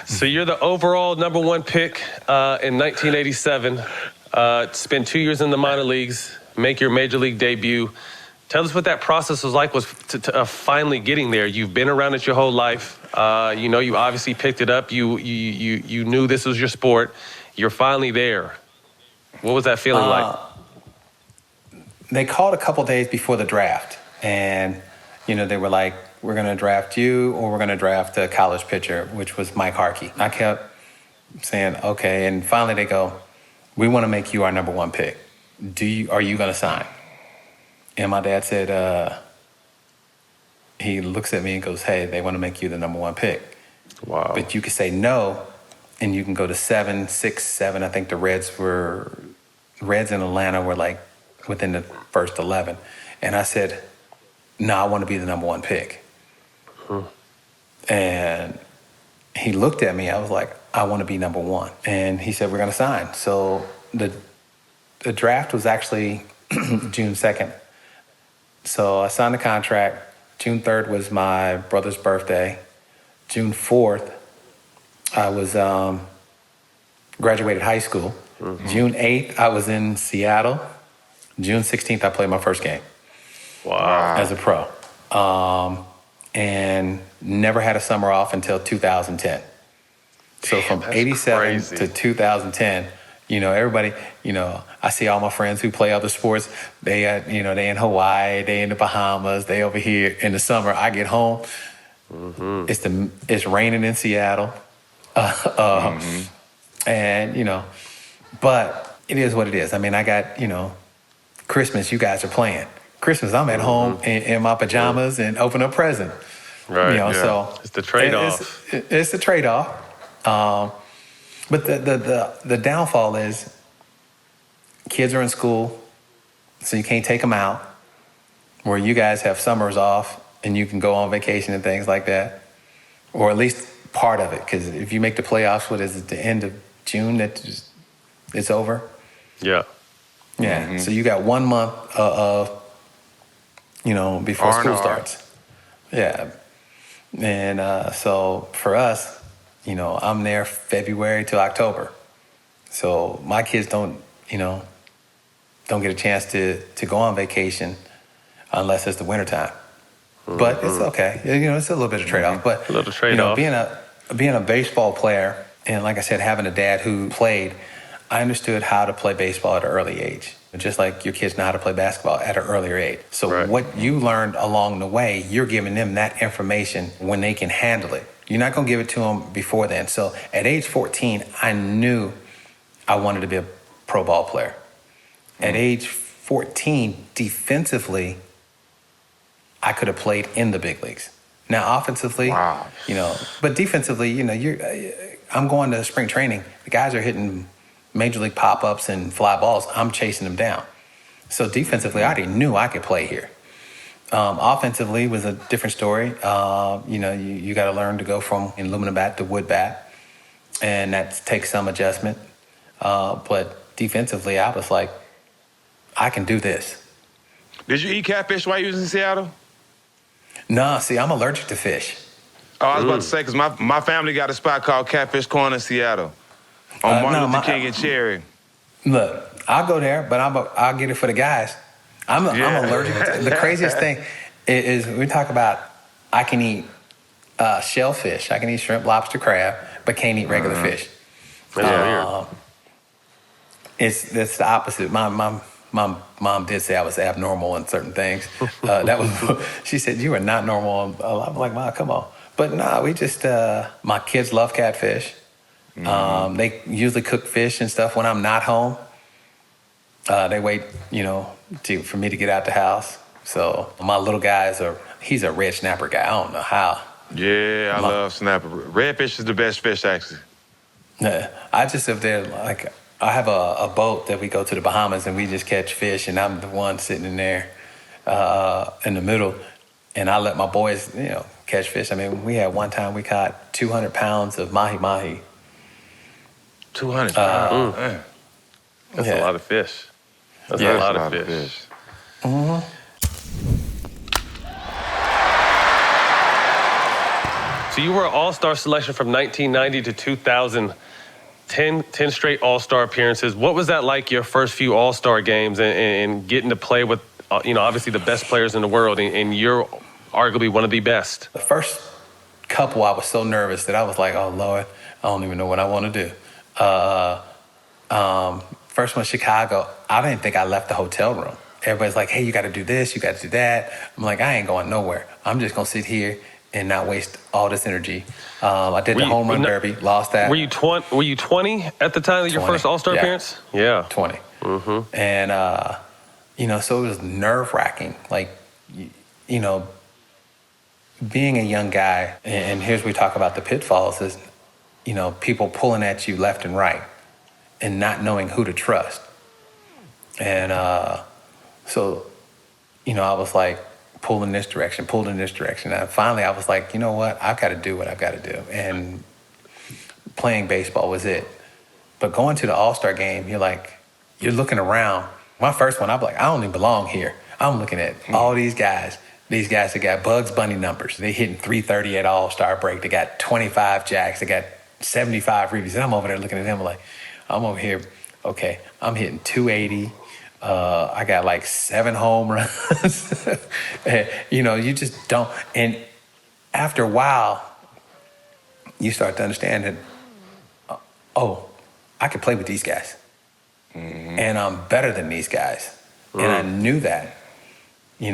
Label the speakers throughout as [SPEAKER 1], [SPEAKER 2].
[SPEAKER 1] So you're the overall #1 pick in 1987. Spend 2 years in the minor leagues, make your major league debut. Tell us what that process was like to finally getting there. You've been around it your whole life. You obviously picked it up. You knew this was your sport. You're finally there. What was that feeling like?
[SPEAKER 2] They called a couple days before the draft, and they were like, "We're going to draft you, or we're going to draft a college pitcher," which was Mike Harkey. I kept saying, "Okay," and finally they go, "We want to make you our #1 pick. Are you going to sign?" And my dad said, he looks at me and goes, "Hey, they want to make you the #1 pick.
[SPEAKER 1] Wow.
[SPEAKER 2] But you can say no, and you can go to 7, 6, 7. I think the Reds in Atlanta were like within the first 11." And I said, "No, I want to be the #1 pick." And he looked at me. I was like, "I want to be #1." And he said, "We're going to sign." So the draft was actually June 2nd. So I signed the contract. June 3rd was my brother's birthday. June 4th, I was graduated high school. June 8th, I was in Seattle. June 16th, I played my first game.
[SPEAKER 1] Wow.
[SPEAKER 2] As a pro. And never had a summer off until 2010. So from 87 to 2010, everybody, I see all my friends who play other sports. They in Hawaii, they in the Bahamas, they over here. In the summer, I get home. It's raining in Seattle. And, but it is what it is. I mean, I got, Christmas, you guys are playing. Christmas, I'm at home in my pajamas and open a present.
[SPEAKER 1] Right.
[SPEAKER 2] So
[SPEAKER 1] it's the trade-off.
[SPEAKER 2] It's the trade-off. But the downfall is kids are in school, so you can't take them out, where you guys have summers off and you can go on vacation and things like that, or at least part of it. Because if you make the playoffs, what is it, the end of June, it's over?
[SPEAKER 1] Yeah.
[SPEAKER 2] Yeah. So you got 1 month before school starts. Yeah. And so for us, I'm there February to October. So my kids don't get a chance to go on vacation unless it's the wintertime. But it's okay. It's a little bit of trade-off. But
[SPEAKER 1] a little trade-off.
[SPEAKER 2] Being a baseball player, and like I said, having a dad who played, I understood how to play baseball at an early age. Just like your kids know how to play basketball at an earlier age. So what you learned along the way, you're giving them that information when they can handle it. You're not going to give it to them before then. So at age 14, I knew I wanted to be a pro ball player. At age 14, defensively, I could have played in the big leagues. Now, offensively, but defensively, I'm going to spring training. The guys are hitting major league pop-ups and fly balls. I'm chasing them down. So defensively, I already knew I could play here. Offensively was a different story. You got to learn to go from aluminum bat to wood bat, and that takes some adjustment. But defensively, I was like, I can do this.
[SPEAKER 3] Did you eat catfish while you was in Seattle?
[SPEAKER 2] No, see, I'm allergic to fish.
[SPEAKER 3] Oh, I was about to say, because my family got a spot called Catfish Corner in Seattle on Martin Luther King and Cherry.
[SPEAKER 2] Look, I'll go there, but I'll get it for the guys. I'm allergic. The craziest thing is we talk about I can eat shellfish. I can eat shrimp, lobster, crab, but can't eat regular fish. It's the opposite. My mom did say I was abnormal in certain things. She said, "You are not normal." I'm like, "Mom, come on." But no, we just my kids love catfish. They usually cook fish and stuff when I'm not home. They wait, for me to get out the house. So my little guy he's a red snapper guy. I don't know how.
[SPEAKER 3] Yeah, I love snapper. Redfish is the best fish, actually.
[SPEAKER 2] I just up there, like, I have a boat that we go to the Bahamas and we just catch fish, and I'm the one sitting in there in the middle, and I let my boys, catch fish. I mean, we had one time we caught 200 pounds of mahi-mahi.
[SPEAKER 3] 200 pounds?
[SPEAKER 1] That's a lot of fish. That's a lot of fish. So you were an All-Star selection from 1990 to 2000, 10 straight All-Star appearances. What was that like, your first few All-Star games and getting to play with, obviously the best players in the world, and you're arguably one of the best?
[SPEAKER 2] The first couple, I was so nervous that I was like, oh, Lord, I don't even know what I want to do. First one, Chicago, I didn't think I left the hotel room. Everybody's like, hey, you got to do this, you got to do that. I'm like, I ain't going nowhere. I'm just going to sit here and not waste all this energy. I did the home run derby, lost that.
[SPEAKER 1] Were you 20 at the time of your first All-Star appearance? Yeah.
[SPEAKER 2] 20. Mm-hmm. And, so it was nerve-wracking. Like, being a young guy, and here's where we talk about the pitfalls, is, people pulling at you left and right and not knowing who to trust. And so, I was like, pulled in this direction. And finally, I was like, you know what? I've got to do what I've got to do. And playing baseball was it. But going to the All-Star game, you're looking around. My first one, I'm like, I don't even belong here. I'm looking at all these guys. These guys that got Bugs Bunny numbers. They hitting 330 at All-Star break. They got 25 jacks. They got 75 reviews. And I'm over there looking at them like, I'm over here, okay, I'm hitting 280. I got like 7 home runs. You just don't. And after a while, you start to understand that, I can play with these guys. Mm-hmm. And I'm better than these guys. Mm. And I knew that. It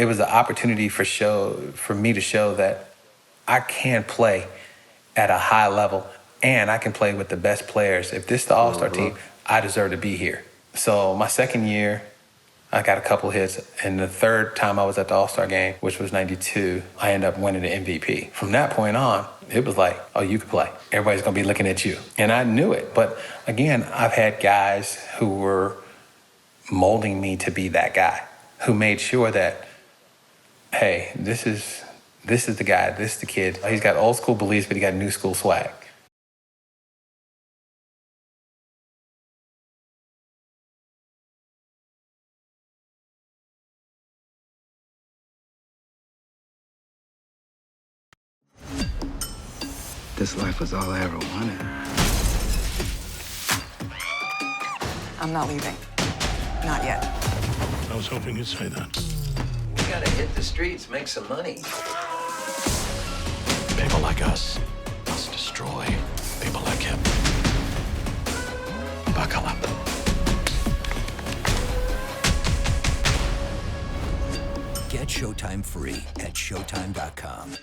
[SPEAKER 2] was an opportunity for me to show that I can play at a high level and I can play with the best players. If this is the All-Star team, I deserve to be here. So my second year, I got a couple hits. And the third time I was at the All-Star game, which was 92, I ended up winning the MVP. From that point on, it was like, oh, you can play. Everybody's going to be looking at you. And I knew it. But again, I've had guys who were molding me to be that guy, who made sure that, hey, this is the guy, this is the kid. He's got old school beliefs, but he got new school swag.
[SPEAKER 4] This life was all I ever wanted.
[SPEAKER 5] I'm not leaving. Not yet.
[SPEAKER 6] I was hoping you'd say that.
[SPEAKER 7] We gotta hit the streets, make some money.
[SPEAKER 6] People like us must destroy people like him. Buckle up.
[SPEAKER 8] Get Showtime free at Showtime.com.